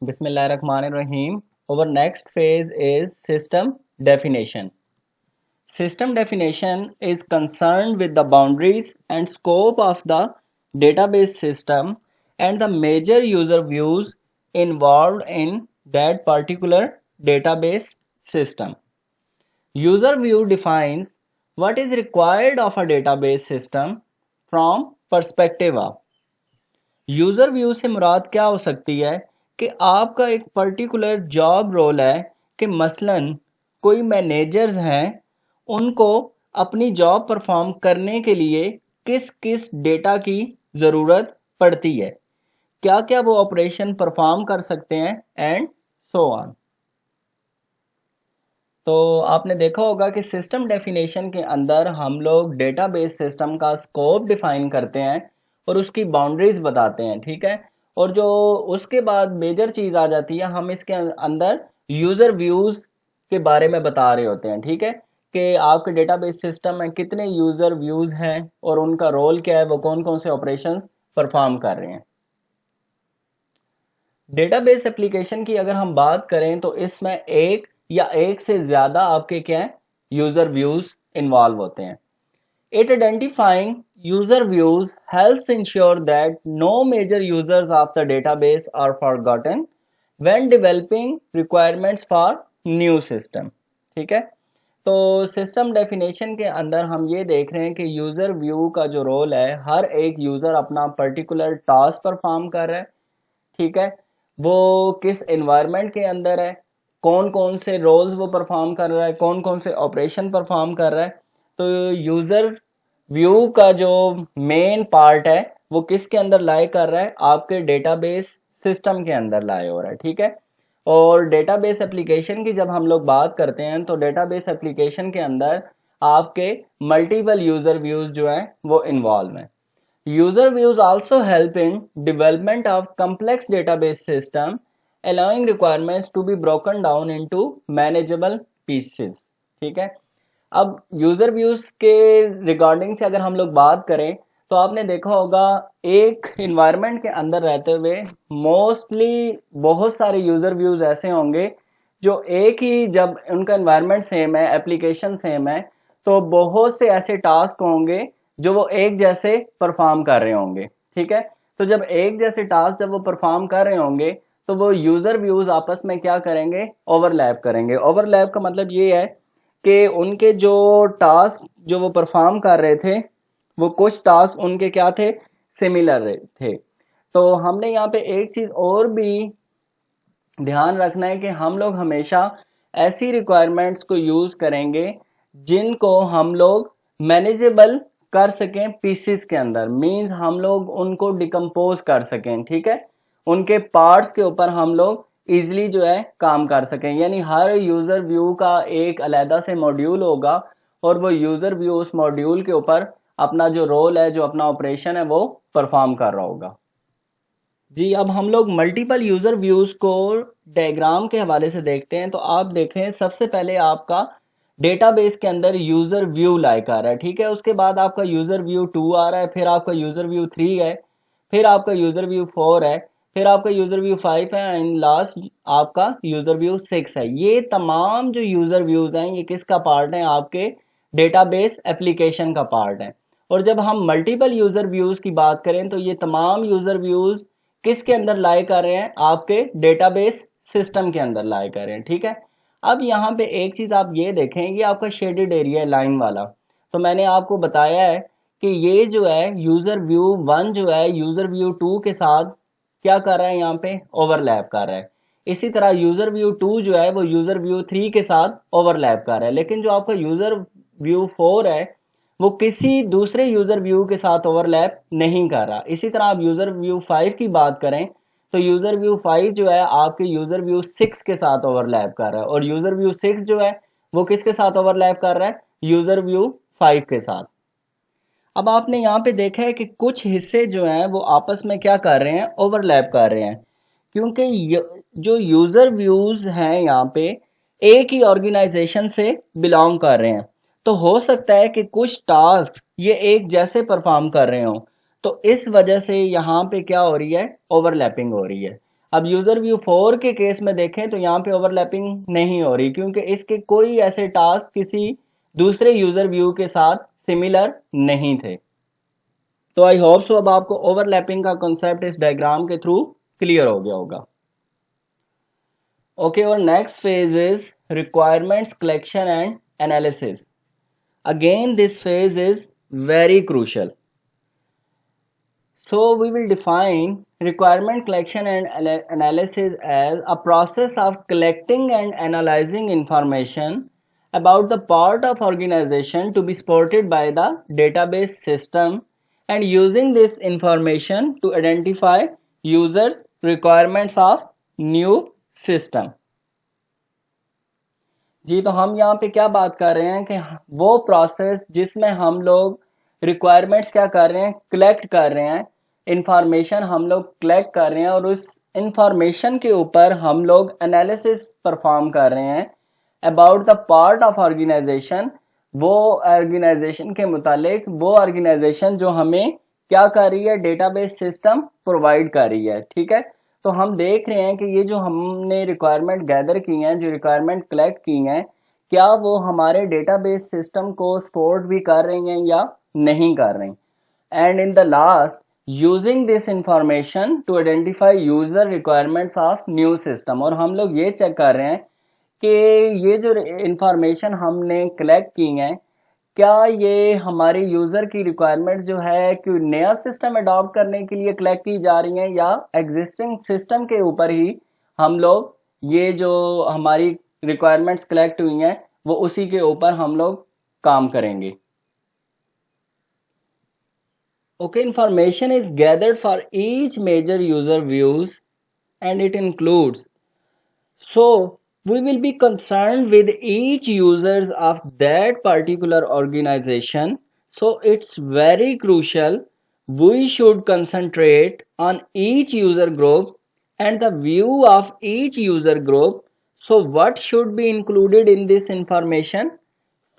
Bismillahirrahmanirrahim. Our next phase is system definition. System definition is concerned with the boundaries and scope of the database system and the major user views involved in that particular database system. User view defines what is required of a database system from perspective of user view से मुराद क्या हो सकती है कि आपका एक particular job role है कि मसलन कोई मैनेजर्स हैं उनको अपनी जॉब परफॉर्म करने के लिए किस किस डेटा की ज़रूरत पड़ती है, क्या क्या वो ऑपरेशन परफॉर्म कर सकते हैं एंड सो ऑन। तो आपने देखा होगा कि सिस्टम डेफिनेशन के अंदर हम लोग डेटाबेस सिस्टम का स्कोप डिफाइन करते हैं और उसकी बाउंड्रीज बताते हैं, ठीक है। और जो उसके बाद मेजर चीज़ आ जाती है, हम इसके अंदर यूज़र व्यूज़ के बारे में बता रहे होते हैं, ठीक है, कि आपके डेटाबेस सिस्टम में कितने यूज़र व्यूज़ हैं और उनका रोल क्या है, वो कौन कौन से ऑपरेशंस परफॉर्म कर रहे हैं। डेटाबेस एप्लीकेशन की अगर हम बात करें तो इसमें एक या एक से ज़्यादा आपके क्या है यूज़र व्यूज़ इन्वॉल्व होते हैं। It identifying user views helps ensure that no major users of the database are forgotten when developing requirements for new system। ठीक है, तो सिस्टम डेफिनेशन के अंदर हम ये देख रहे हैं कि यूज़र व्यू का जो रोल है, हर एक यूज़र अपना पर्टिकुलर टास्क परफॉर्म कर रहा है, ठीक है, वो किस एनवायरनमेंट के अंदर है, कौन कौन से रोल्स वो परफॉर्म कर रहा है, कौन कौन से ऑपरेशन परफॉर्म कर रहा है। तो यूज़र व्यू का जो मेन पार्ट है वो किसके अंदर लाई कर रहा है, आपके डेटाबेस सिस्टम के अंदर लाई हो रहा है, ठीक है। और डेटाबेस एप्लीकेशन की जब हम लोग बात करते हैं तो डेटाबेस एप्लीकेशन के अंदर आपके मल्टीपल यूज़र व्यूज़ जो हैं वो इन्वॉल्व हैं। User views also help in development of complex database system, allowing requirements to be broken down into manageable pieces। ठीक है, अब यूज़र व्यूज़ के रिगार्डिंग से अगर हम लोग बात करें तो आपने देखा होगा एक इन्वायरमेंट के अंदर रहते हुए मोस्टली बहुत सारे यूज़र व्यूज़ ऐसे होंगे जो एक ही, जब उनका इन्वायरमेंट सेम है, एप्लीकेशन सेम है, तो बहुत से ऐसे टास्क होंगे जो वो एक जैसे परफॉर्म कर रहे होंगे, ठीक है। तो जब एक जैसे टास्क जब वो परफॉर्म कर रहे होंगे तो वो यूज़र व्यूज़ आपस में क्या करेंगे, ओवरलैप करेंगे। ओवरलैप का मतलब ये है कि उनके जो टास्क जो वो परफॉर्म कर रहे थे वो कुछ टास्क उनके क्या थे, सिमिलर थे। तो हमने यहाँ पे एक चीज़ और भी ध्यान रखना है कि हम लोग हमेशा ऐसी रिक्वायरमेंट्स को यूज़ करेंगे जिनको हम लोग मैनेजेबल कर सकें पीसीस के अंदर, मींस हम लोग उनको डिकम्पोज कर सकें, ठीक है, उनके पार्ट्स के ऊपर हम लोग इजीली जो है काम कर सकें। यानी हर यूज़र व्यू का एक अलहदा से मॉड्यूल होगा और वो यूज़र व्यू उस मॉड्यूल के ऊपर अपना जो रोल है, जो अपना ऑपरेशन है, वो परफॉर्म कर रहा होगा। जी, अब हम लोग मल्टीपल यूज़र व्यूज़ को डायग्राम के हवाले से देखते हैं। तो आप देखें, सबसे पहले आपका डेटाबेस के अंदर यूज़र व्यू लाइक आ रहा है, ठीक है, उसके बाद आपका यूज़र व्यू 2 आ रहा है, फिर आपका यूज़र व्यू 3 है, फिर आपका यूज़र व्यू 4 है, फिर आपका यूज़र व्यू 5 है एंड लास्ट आपका यूज़र व्यू 6 है। ये तमाम जो यूज़र व्यूज़ हैं ये किसका पार्ट है, आपके डेटाबेस एप्लीकेशन का पार्ट है। और जब हम मल्टीपल यूज़र व्यूज़ की बात करें तो ये तमाम यूज़र व्यूज़ किसके अंदर लाई कर रहे हैं, आपके डेटाबेस सिस्टम के अंदर लाई कर रहे हैं, ठीक है। अब यहाँ पे एक चीज़ आप ये देखें, ये आपका शेडेड एरिया है लाइन वाला। तो मैंने आपको बताया है कि ये जो है यूज़र व्यू 1 जो है यूज़र व्यू 2 के साथ क्या कर रहा है, यहाँ पे ओवरलैप कर रहा है। इसी तरह यूज़र व्यू 2 जो है वो यूज़र व्यू 3 के साथ ओवरलैप कर रहा है। लेकिन जो आपका यूज़र व्यू 4 है वो किसी दूसरे यूज़र व्यू के साथ ओवरलैप नहीं कर रहा। इसी तरह आप यूज़र व्यू 5 की बात करें तो यूज़र व्यू 5 जो है आपके यूज़र व्यू 6 के साथ ओवरलैप कर रहा है, और यूज़र व्यू 6 जो है वो किसके साथ ओवरलैप कर रहा है, यूज़र व्यू 5 के साथ। अब आपने यहाँ पे देखा है कि कुछ हिस्से जो हैं वो आपस में क्या कर रहे हैं, ओवरलैप कर रहे हैं, क्योंकि जो यूज़र व्यूज़ हैं यहाँ पे एक ही ऑर्गेनाइजेशन से बिलोंग कर रहे हैं। तो हो सकता है कि कुछ टास्क ये एक जैसे परफॉर्म कर रहे हों, तो इस वजह से यहाँ पे क्या हो रही है, ओवरलैपिंग हो रही है। अब यूजर व्यू 4 के केस में देखें तो यहाँ पे ओवरलैपिंग नहीं हो रही क्योंकि इसके कोई ऐसे टास्क किसी दूसरे यूजर व्यू के साथ सिमिलर नहीं थे। तो आई होप सो अब आपको ओवरलैपिंग का कॉन्सेप्ट इस डायग्राम के थ्रू क्लियर हो गया होगा। ओके, और next phase is requirements collection and analysis. Again this phase is very crucial. So we will define requirement collection and analysis as a process of collecting and analyzing information about the part of organization to be supported by the database system and using this information to identify users requirements of new system. जी, तो हम यहाँ पे क्या बात कर रहे हैं कि वो प्रोसेस जिसमें हम लोग रिक्वायरमेंट्स क्या कर रहे हैं, कलेक्ट कर रहे हैं, इंफॉर्मेशन हम लोग कलेक्ट कर रहे हैं और उस इंफॉर्मेशन के ऊपर हम लोग एनालिसिस परफॉर्म कर रहे हैं about the part of organisation. वो ऑर्गेनाइजेशन के मुतालिक वो ऑर्गेनाइजेशन जो हमें क्या कर रही है, डेटाबेस सिस्टम प्रोवाइड कर रही है। ठीक है, तो हम देख रहे हैं कि ये जो हमने रिक्वायरमेंट गैदर की हैं, जो रिक्वायरमेंट कलेक्ट की हैं, क्या वो हमारे डेटाबेस सिस्टम को सपोर्ट भी कर रही हैं या नहीं कर रही। And in the last using this information to identify user requirements of new system. और हम लोग ये चेक कर रहे हैं कि ये जो इंफॉर्मेशन हमने कलेक्ट की हैं, क्या ये हमारी यूज़र की रिक्वायरमेंट जो है कि नया सिस्टम अडॉप्ट करने के लिए कलेक्ट की जा रही हैं या एग्जिस्टिंग सिस्टम के ऊपर ही हम लोग ये जो हमारी रिक्वायरमेंट्स कलेक्ट हुई हैं वो उसी के ऊपर हम लोग काम करेंगे। Okay, information is gathered for each major user views and it includes, so we will be concerned with each users of that particular organization. So it's very crucial we should concentrate on each user group and the view of each user group. So what should be included in this information?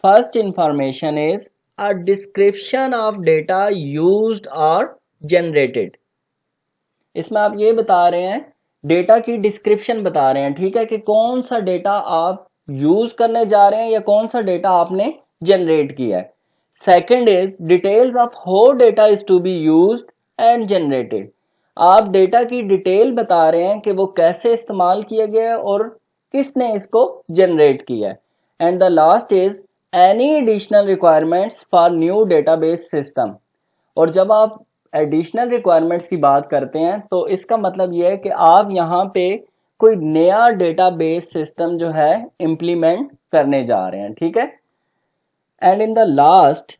First information is a description of data used or generated. इसमें आप ये बता रहे हैं, data की description बता रहे हैं, ठीक है, कि कौन सा डेटा आप यूज करने जा रहे हैं या कौन सा डेटा आपने जनरेट किया है। Second is details of how data is to be used and generated. आप डेटा की डिटेल बता रहे हैं कि वो कैसे इस्तेमाल किया गया है और किसने इसको जनरेट किया है। And the last is any additional requirements for new database system. और जब आप एडिशनल रिक्वायरमेंट्स की बात करते हैं तो इसका मतलब यह है कि आप यहाँ पे कोई नया डेटाबेस सिस्टम जो है इम्प्लीमेंट करने जा रहे हैं। ठीक है, and in the last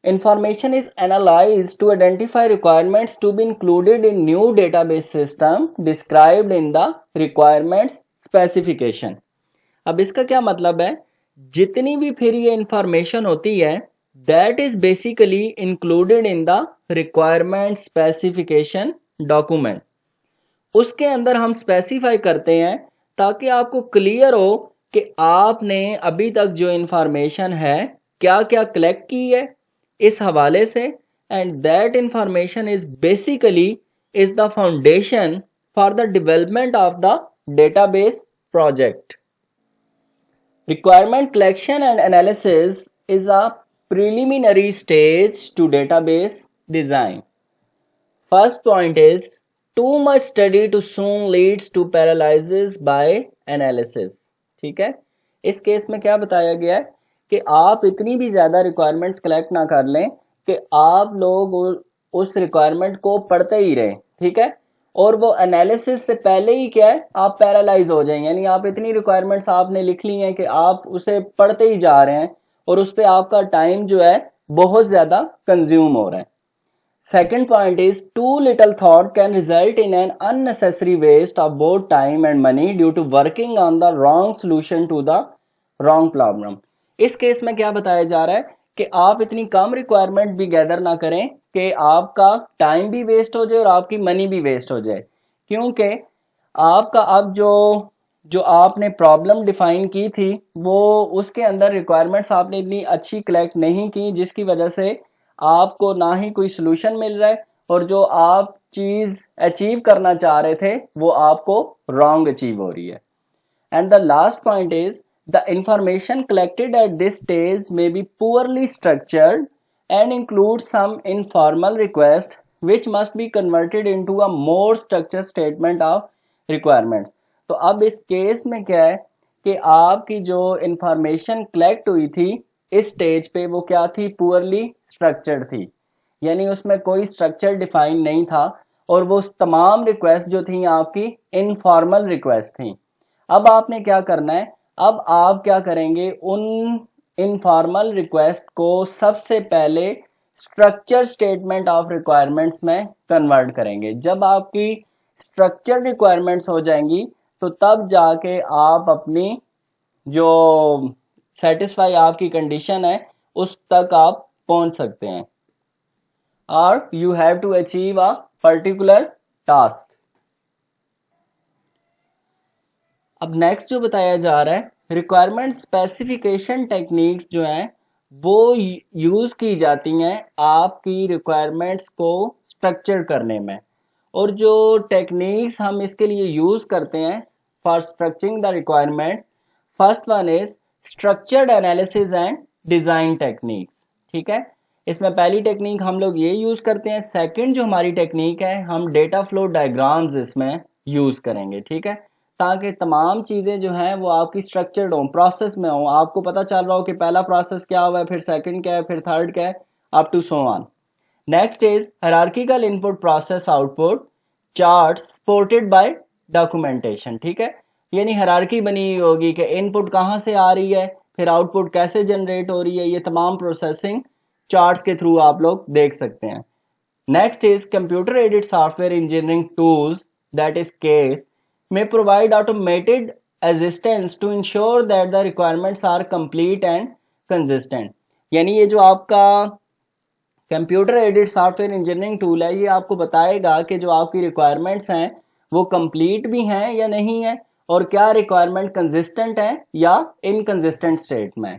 information is analysed to identify requirements to be included in new database system described in the requirements specification. अब इसका क्या मतलब है, जितनी भी फिर ये इंफॉर्मेशन होती है that is basically included in the requirement specification document। उसके अंदर हम स्पेसिफाई करते हैं ताकि आपको क्लियर हो कि आपने अभी तक जो इंफॉर्मेशन है क्या क्या कलेक्ट की है इस हवाले से, and that information is basically is the foundation for the development of the database project. Requirement collection and analysis is a preliminary stage to database design. First point is too much study to soon leads to paralysis by analysis। ठीक है, इस case में क्या बताया गया है कि आप इतनी भी ज़्यादा रिक्वायरमेंट्स कलेक्ट ना कर लें कि आप लोग उस रिक्वायरमेंट को पढ़ते ही रहें। ठीक है, और वो एनालिसिस से पहले ही क्या है, आप पैरालाइज हो जाएं, यानी आप इतनी रिक्वायरमेंट्स आपने लिख ली हैं कि आप उसे पढ़ते ही जा रहे हैं और उस पर आपका टाइम जो है बहुत ज़्यादा कंज्यूम हो रहा है। Second point is too little thought can result in an unnecessary waste of both time and money due to working on the wrong solution to the wrong problem. इस केस में क्या बताया जा रहा है कि आप इतनी कम रिक्वायरमेंट भी गैदर ना करें कि आपका टाइम भी वेस्ट हो जाए और आपकी मनी भी वेस्ट हो जाए, क्योंकि आपका अब जो आपने प्रॉब्लम डिफाइन की थी वो उसके अंदर रिक्वायरमेंट्स आपने इतनी अच्छी कलेक्ट नहीं की, जिसकी वजह से आपको ना ही कोई सोल्यूशन मिल रहा है और जो आप चीज अचीव करना चाह रहे थे वो आपको रॉन्ग अचीव हो रही है। And the last point is the information collected at this stage may be poorly structured and include some informal request which must be converted into a more structured statement of requirements। तो अब इस case में क्या है कि आपकी जो information collect हुई थी इस स्टेज पे वो क्या थी, पुअरली स्ट्रक्चर्ड थी, यानी उसमें कोई स्ट्रक्चर डिफाइन नहीं था और वो तमाम रिक्वेस्ट जो थी आपकी इनफॉर्मल रिक्वेस्ट थी। अब आपने क्या करना है, अब आप क्या करेंगे, उन इनफॉर्मल रिक्वेस्ट को सबसे पहले स्ट्रक्चर स्टेटमेंट ऑफ रिक्वायरमेंट्स में कन्वर्ट करेंगे। जब आपकी स्ट्रक्चर रिक्वायरमेंट्स हो जाएंगी तो तब जाके आप अपनी जो सेटिस्फाई आपकी कंडीशन है उस तक आप पहुंच सकते हैं, और you have to achieve a particular task. अब नेक्स्ट जो बताया जा रहा है, रिक्वायरमेंट स्पेसिफिकेशन टेक्निक्स जो हैं वो यूज़ की जाती हैं आपकी रिक्वायरमेंट्स को स्ट्रक्चर करने में। और जो टेक्निक्स हम इसके लिए यूज़ करते हैं for structuring the requirement, first one is structured analysis and design techniques. ठीक है, इसमें पहली टेक्निक हम लोग ये यूज़ करते हैं। सेकंड जो हमारी टेक्निक है, हम डेटा फ्लो डायग्राम्स इसमें यूज़ करेंगे। ठीक है, ताकि तमाम चीज़ें जो हैं वो आपकी स्ट्रक्चर्ड हों, प्रोसेस में हों, आपको पता चल रहा हो कि पहला प्रोसेस क्या हुआ है, फिर सेकंड क्या है, फिर थर्ड क्या है, up to so on. Next is hierarchical input process output charts supported by documentation. ठीक है, यानी हायरार्की बनी हुई होगी कि इनपुट कहाँ से आ रही है, फिर आउटपुट कैसे जनरेट हो रही है, ये तमाम प्रोसेसिंग चार्ट्स के थ्रू आप लोग देख सकते हैं। Next is computer aided software engineering tools, that is case, may provide automated assistance to ensure that the requirements are complete and consistent। यानी ये जो आपका computer aided software engineering tool है ये आपको बताएगा कि जो आपकी रिक्वायरमेंट्स हैं वो कंप्लीट भी हैं या नहीं है, और क्या रिक्वायरमेंट कंसिस्टेंट है या इनकंसिस्टेंट स्टेट में।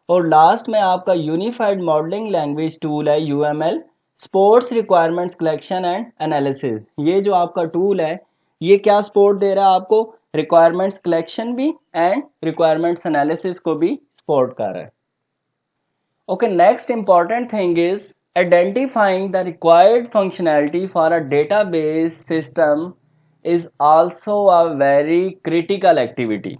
और लास्ट में आपका यूनिफाइड मॉडलिंग लैंग्वेज टूल है UML, sports requirements collection and analysis. ये जो आपका टूल है ये क्या सपोर्ट दे रहा है आपको, रिक्वायरमेंट्स कलेक्शन भी एंड रिक्वायरमेंट्स एनालिसिस को भी सपोर्ट कर रहा है। Okay, next important thing is identifying the required functionality for a database system is also a very critical activity.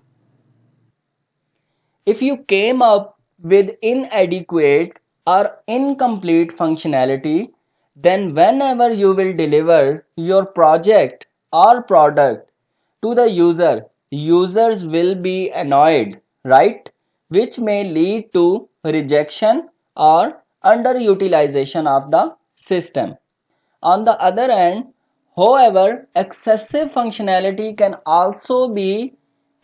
If you came up with inadequate or incomplete functionality, then whenever you will deliver your project or product to the user, users will be annoyed, right? Which may lead to rejection or underutilization of the system. On the other hand, however, excessive functionality can also be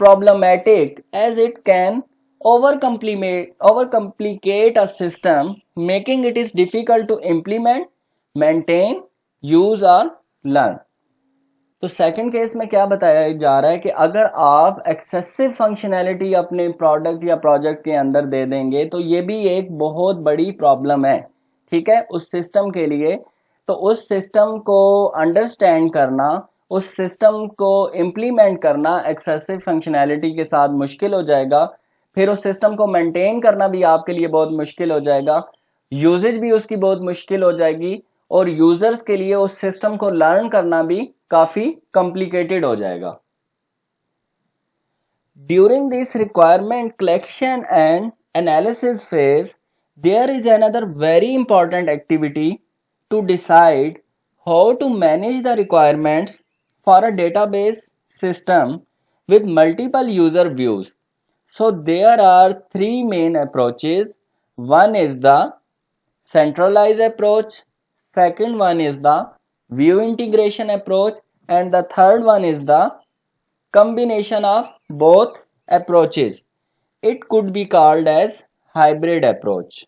problematic as it can overcomplicate a system, making it is difficult to implement, maintain, use or learn। तो second case में क्या बताया जा रहा है कि अगर आप एक्सेसिव फंक्शनैलिटी अपने प्रोडक्ट या प्रोजेक्ट के अंदर दे देंगे तो ये भी एक बहुत बड़ी प्रॉब्लम है। ठीक है, उस सिस्टम के लिए। तो उस सिस्टम को अंडरस्टैंड करना, उस सिस्टम को इम्प्लीमेंट करना एक्सेसिव फंक्शनैलिटी के साथ मुश्किल हो जाएगा। फिर उस सिस्टम को मेंटेन करना भी आपके लिए बहुत मुश्किल हो जाएगा, यूजेज भी उसकी बहुत मुश्किल हो जाएगी, और यूजर्स के लिए उस सिस्टम को लर्न करना भी काफी कॉम्प्लिकेटेड हो जाएगा। During this requirement collection and analysis phase, there is another very important activity to decide how to manage the requirements for a database system with multiple user views. So there are three main approaches. One is the centralized approach, second one is the view integration approach, and the third one is the combination of both approaches. It could be called as hybrid approach.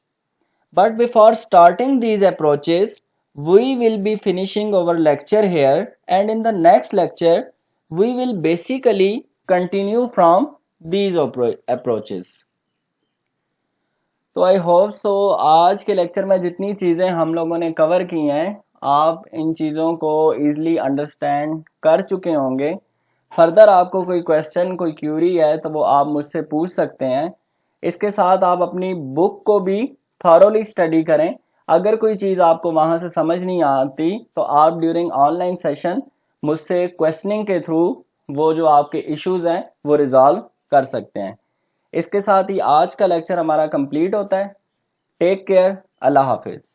But before starting these approaches, we will be finishing our lecture here, and in the next lecture we will basically continue from these approaches. तो I hope so आज के lecture में जितनी चीज़ें हम लोगों ने cover की हैं आप इन चीज़ों को ईज़िली अंडरस्टैंड कर चुके होंगे। फर्दर आपको कोई क्वेश्चन, कोई क्यूरी है तो वो आप मुझसे पूछ सकते हैं। इसके साथ आप अपनी बुक को भी थॉरोली स्टडी करें। अगर कोई चीज़ आपको वहाँ से समझ नहीं आती तो आप ड्यूरिंग ऑनलाइन सेशन मुझसे क्वेश्चनिंग के थ्रू वो जो आपके इश्यूज़ हैं वो रिजॉल्व कर सकते हैं। इसके साथ ही आज का लेक्चर हमारा कंप्लीट होता है। Take care. अल्लाह हाफिज़।